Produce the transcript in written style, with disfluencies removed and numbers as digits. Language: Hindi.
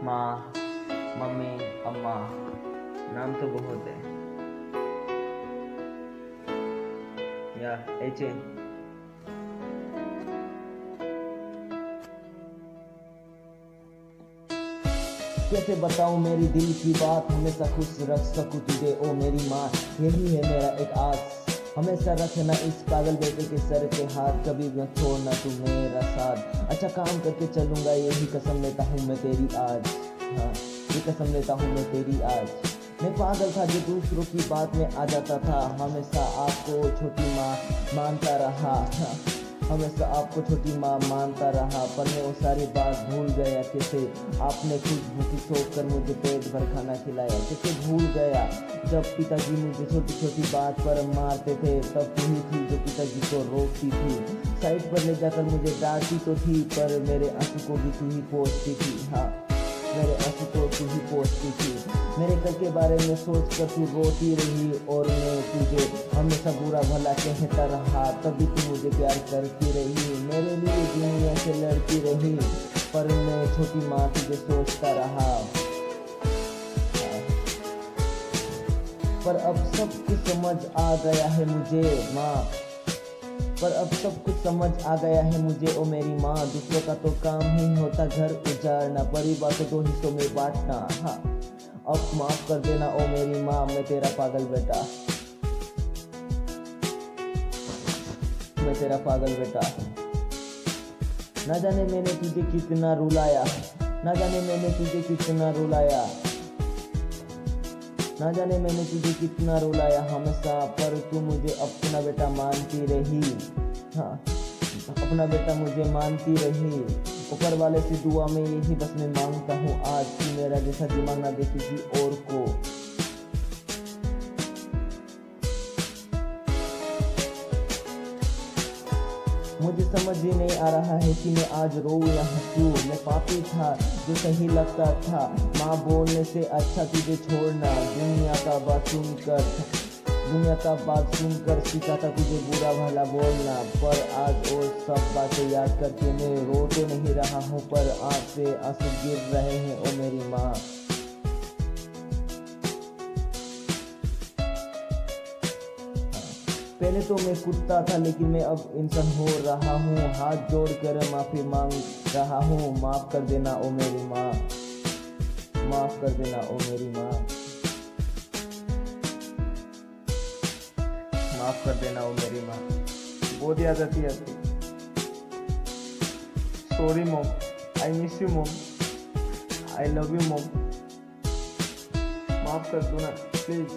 माँ, मम्मी, अम्मा, नाम तो बहुत है यार। ऐसे कैसे बताऊं मेरी दिल की बात, हमेशा खुश रख सकूं तुझे ओ मेरी माँ। यही है मेरा एक आस, हमेशा रखना इस पागल बेटे के सर पे हाथ, कभी न छोड़ना तू मेरा साथ। अच्छा काम करके चलूंगा, यही कसम लेता हूँ मैं तेरी आज। हाँ, ये कसम लेता हूँ मैं तेरी आज। मैं पागल था जो दूसरों की बात में आ जाता था, हमेशा आपको छोटी माँ मानता रहा। हाँ, हमेशा आपको छोटी माँ मानता रहा, पर मैं वो सारी बात भूल गया। कैसे आपने खुद भूखी सोच कर मुझे पेट भर खाना खिलाया। कैसे भूल गया जब पिताजी मुझे छोटी छोटी बात पर मारते थे, तब तू ही थी जो पिताजी को रोकती थी। साइड पर ले जाकर मुझे डांटती तो थी, पर मेरे आंसू को भी तू ही पोंछती थी। हाँ, मेरे आंसू को तू ही पोंछती थी। मेरे कल के बारे में सोच कर तू रोती रही, और मैं तुझे हमेशा बुरा भला कहता रहा। तभी तू मुझे प्यार करती रही, मेरे लिए दुनिया से लड़ती रही, पर मैं छोटी माँ तुझे सोचता रहा। पर अब सब कुछ समझ आ गया है मुझे माँ, पर अब सब कुछ समझ आ गया है मुझे ओ मेरी माँ। दूसरों का तो काम ही होता घर उजाड़ना, परिवार को दो हिस्सों में बांटना। हाँ, अब माफ कर देना ओ मेरी माँ, मैं तेरा पागल बेटा, मैं तेरा पागल बेटा। ना जाने मैंने तुझे कितना रुलाया, ना जाने मैंने तुझे कितना रुलाया, ना जाने मैंने तुझे कितना रुलाया हमेशा, पर तू मुझे अपना बेटा मानती रही। हाँ, अपना बेटा मुझे मानती रही। ऊपर वाले से दुआ में यही बस मैं मांगता हूँ आज, कि मेरा जैसा दिमाग ना दे किसी और को। मुझे समझ ही नहीं आ रहा है कि मैं आज रोऊं या हंसूं। मैं पापी था जो सही लगता था, माँ बोलने से अच्छा तुझे छोड़ना। दुनिया का बात सुनकर सीखा था तुझे बुरा भला बोलना, पर आज वो सब बातें याद करके मैं रो तो नहीं रहा हूँ, पर आँख से आंसू गिर रहे हैं ओ मेरी माँ। पहले तो मैं कुत्ता था, लेकिन मैं अब इंसान हो रहा हूँ। हाथ जोड़कर माफी मांग रहा हूँ, माफ कर देना ओ मेरी माँ, माफ कर देना ओ मेरी माँ, माफ कर देना ओ मेरी माँ। बहुत याद आती है आपकी। Sorry mom, I miss you mom, I love you mom, माफ कर दो ना प्लीज।